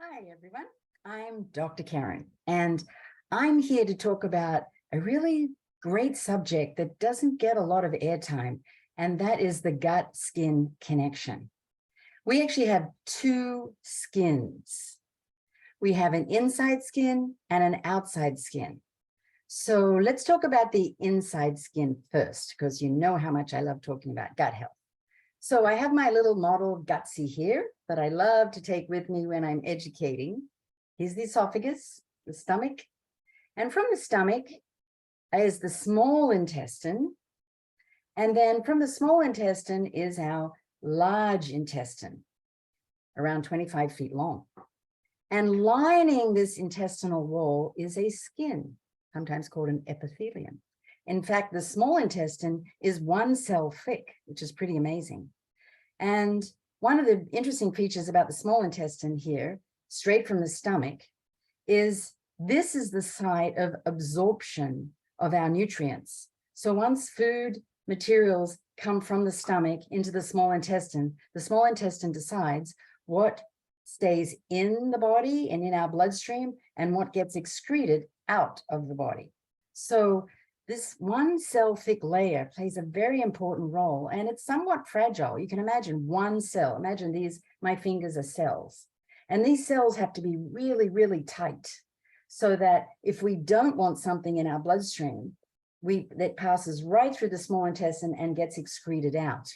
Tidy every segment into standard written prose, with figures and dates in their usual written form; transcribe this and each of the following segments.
Hi, everyone. I'm Dr. Karen, and I'm here to talk about a really great subject that doesn't get a lot of airtime, and that is the gut-skin connection. We actually have two skins. We have an inside skin and an outside skin. So let's talk about the inside skin first, because you know how much I love talking about gut health. So I have my little model Gutsy here that I love to take with me when I'm educating. Here's the esophagus, the stomach. And from the stomach is the small intestine. And then from the small intestine is our large intestine, around 25 feet long. And lining this intestinal wall is a skin, sometimes called an epithelium. In fact, the small intestine is one cell thick, which is pretty amazing. And one of the interesting features about the small intestine here, straight from the stomach, is this is the site of absorption of our nutrients. So once food materials come from the stomach into the small intestine decides what stays in the body and in our bloodstream and what gets excreted out of the body. So this one cell thick layer plays a very important role, and it's somewhat fragile. You can imagine one cell. Imagine these, my fingers are cells. And these cells have to be really, really tight so that if we don't want something in our bloodstream, that passes right through the small intestine and gets excreted out.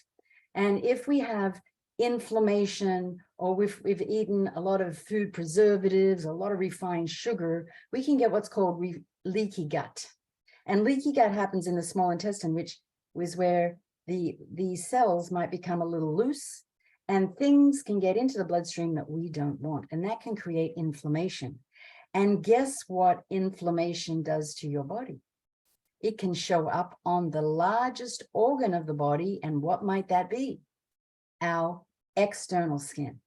And if we have inflammation, or we've eaten a lot of food preservatives, a lot of refined sugar, we can get what's called leaky gut. And leaky gut happens in the small intestine, which is where the cells might become a little loose and things can get into the bloodstream that we don't want. And that can create inflammation. And guess what inflammation does to your body? It can show up on the largest organ of the body. And what might that be? Our external skin.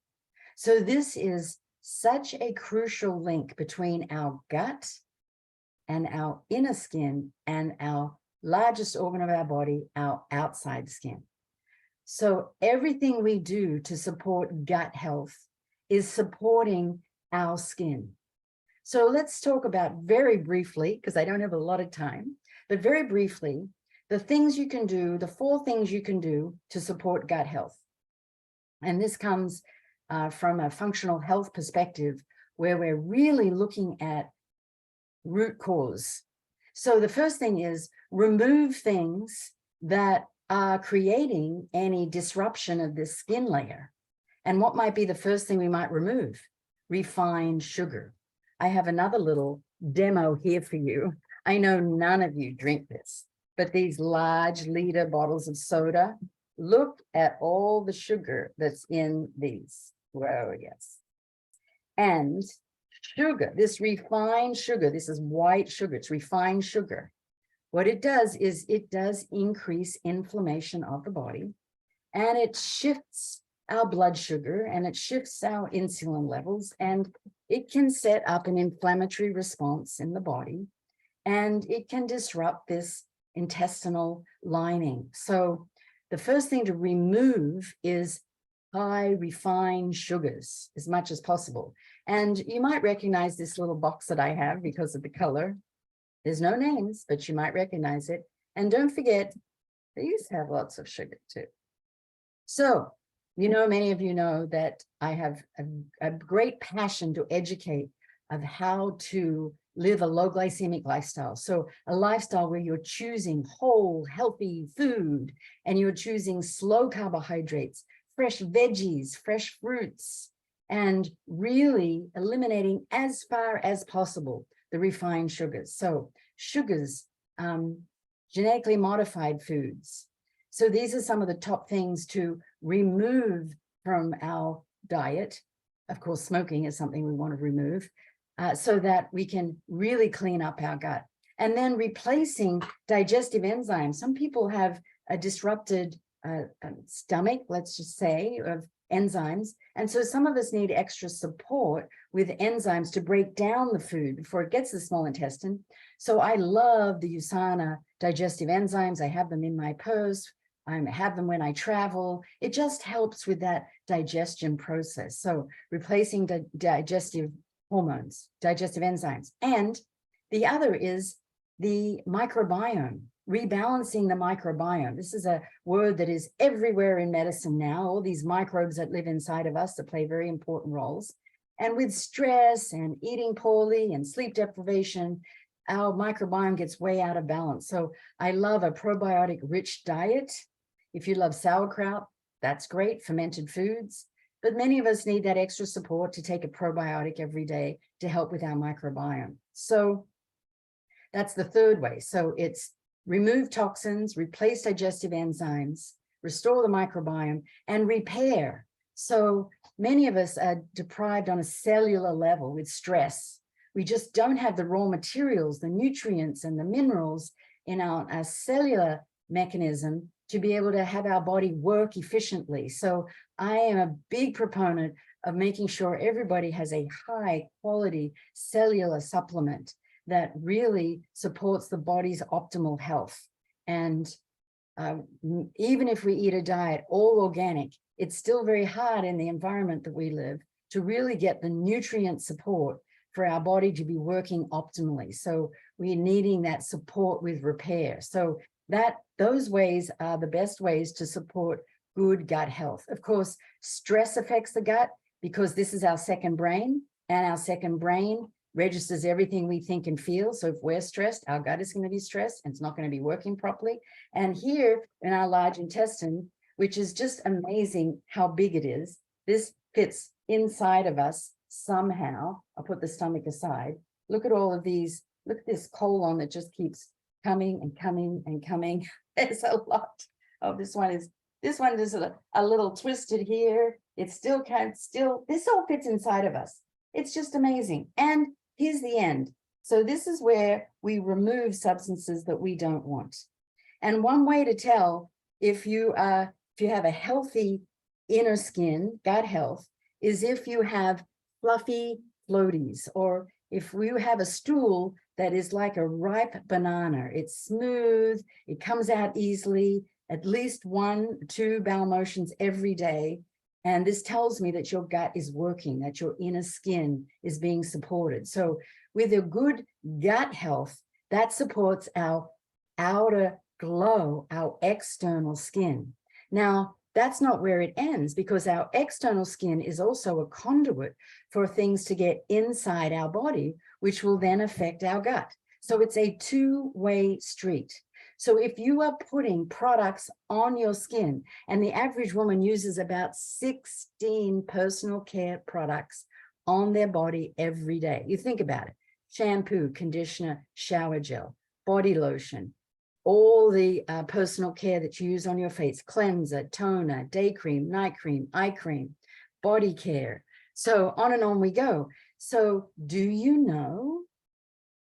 So this is such a crucial link between our gut and our inner skin and our largest organ of our body, our outside skin. So everything we do to support gut health is supporting our skin. So let's talk about very briefly, because I don't have a lot of time, but very briefly, the things you can do, the 4 things you can do to support gut health. And this comes from a functional health perspective, where we're really looking at root cause. So the first thing is remove things that are creating any disruption of this skin layer. And what might be the first thing we might remove? Refined sugar. I have another little demo here for you. I know none of you drink this, but these large liter bottles of soda, look at all the sugar that's in these. Whoa, yes. And sugar, this refined sugar, this is white sugar, it's refined sugar. What it does is it does increase inflammation of the body, and it shifts our blood sugar and it shifts our insulin levels, and it can set up an inflammatory response in the body, and it can disrupt this intestinal lining. So the first thing to remove is high refined sugars as much as possible. And you might recognize this little box that I have because of the color. There's no names, but you might recognize it. And don't forget, they used to have lots of sugar too. So, many of you know that I have a great passion to educate of how to live a low glycemic lifestyle. So a lifestyle where you're choosing whole, healthy food, and you're choosing slow carbohydrates, fresh veggies, fresh fruits, and really eliminating as far as possible the refined sugars. So sugars, genetically modified foods. So these are some of the top things to remove from our diet. Of course, smoking is something we want to remove so that we can really clean up our gut. And then replacing digestive enzymes. Some people have a disrupted stomach, let's just say, of enzymes. And so some of us need extra support with enzymes to break down the food before it gets to the small intestine. So I love the USANA digestive enzymes. I have them in my purse. I have them when I travel. It just helps with that digestion process. So replacing the digestive hormones, digestive enzymes. And the other is the microbiome, rebalancing the microbiome. This is a word that is everywhere in medicine now, all these microbes that live inside of us that play very important roles. And with stress and eating poorly and sleep deprivation, our microbiome gets way out of balance. So I love a probiotic rich diet. If you love sauerkraut, that's great, fermented foods. But many of us need that extra support to take a probiotic every day to help with our microbiome. So that's the third way. So it's remove toxins, replace digestive enzymes, restore the microbiome, and repair. So many of us are deprived on a cellular level with stress. We just don't have the raw materials, the nutrients and the minerals in our cellular mechanism to be able to have our body work efficiently. So I am a big proponent of making sure everybody has a high quality cellular supplement that really supports the body's optimal health. And even if we eat a diet all organic, it's still very hard in the environment that we live to really get the nutrient support for our body to be working optimally. So we're needing that support with repair. So those ways are the best ways to support good gut health. Of course, stress affects the gut because this is our second brain, and our second brain registers everything we think and feel. So if we're stressed, our gut is going to be stressed and it's not going to be working properly. And here in our large intestine, which is just amazing how big it is, this fits inside of us somehow. I'll put the stomach aside. Look at all of these. Look at this colon that just keeps coming and coming and coming. There's a lot. Oh, this one is a little twisted here. It still this all fits inside of us. It's just amazing. And here's the end. So this is where we remove substances that we don't want. And one way to tell if you have a healthy inner skin, gut health, is if you have fluffy floaties, or if you have a stool that is like a ripe banana. It's smooth, it comes out easily, at least 1-2 bowel motions every day. And this tells me that your gut is working, that your inner skin is being supported. So with a good gut health, that supports our outer glow, our external skin. Now, that's not where it ends, because our external skin is also a conduit for things to get inside our body, which will then affect our gut. So it's a two-way street. So if you are putting products on your skin, and the average woman uses about 16 personal care products on their body every day. You think about it: shampoo, conditioner, shower gel, body lotion, all the personal care that you use on your face, cleanser, toner, day cream, night cream, eye cream, body care. So on and on we go. So do you know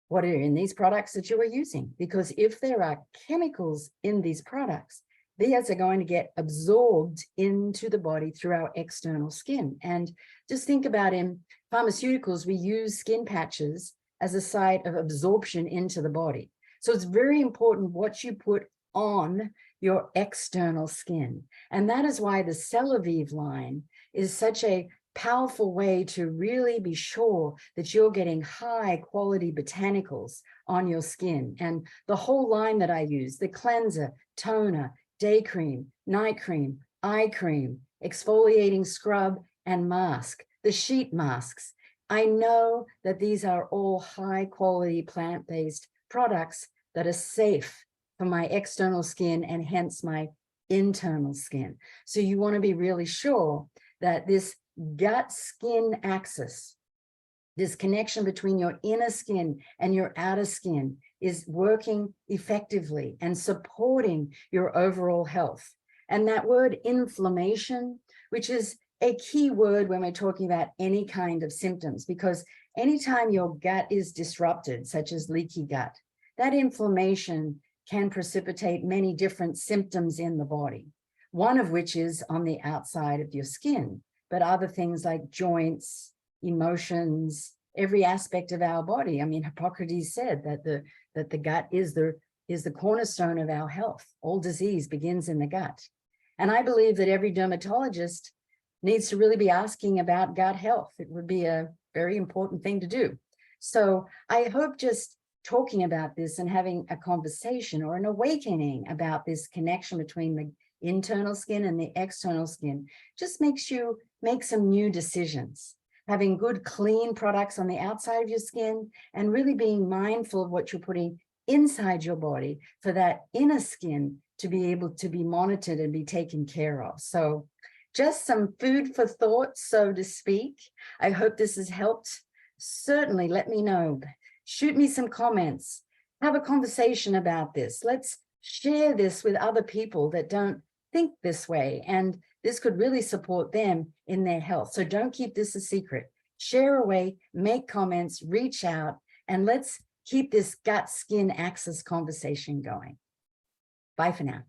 what are in these products that you are using? Because if there are chemicals in these products, these are going to get absorbed into the body through our external skin. And just think about, in pharmaceuticals, we use skin patches as a site of absorption into the body. So it's very important what you put on your external skin. And that is why the Celavive line is such a powerful way to really be sure that you're getting high quality botanicals on your skin. And the whole line that I use, the cleanser, toner, day cream, night cream, eye cream, exfoliating scrub, and mask, the sheet masks. I know that these are all high quality plant-based products that are safe for my external skin and hence my internal skin. So you want to be really sure that this gut-skin axis, this connection between your inner skin and your outer skin, is working effectively and supporting your overall health. And that word inflammation, which is a key word when we're talking about any kind of symptoms, because anytime your gut is disrupted, such as leaky gut, that inflammation can precipitate many different symptoms in the body, one of which is on the outside of your skin, but other things like joints, emotions, every aspect of our body. I mean, Hippocrates said that the gut is the is the cornerstone of our health. All disease begins in the gut. And I believe that every dermatologist needs to really be asking about gut health. It would be a very important thing to do. So I hope just talking about this and having a conversation or an awakening about this connection between the internal skin and the external skin just makes you make some new decisions. Having good, clean products on the outside of your skin and really being mindful of what you're putting inside your body for that inner skin to be able to be monitored and be taken care of. So just some food for thought, so to speak. I hope this has helped. Certainly let me know. Shoot me some comments. Have a conversation about this. Let's share this with other people that don't think this way. And this could really support them in their health. So don't keep this a secret. Share away, make comments, reach out, and let's keep this gut-skin axis conversation going. Bye for now.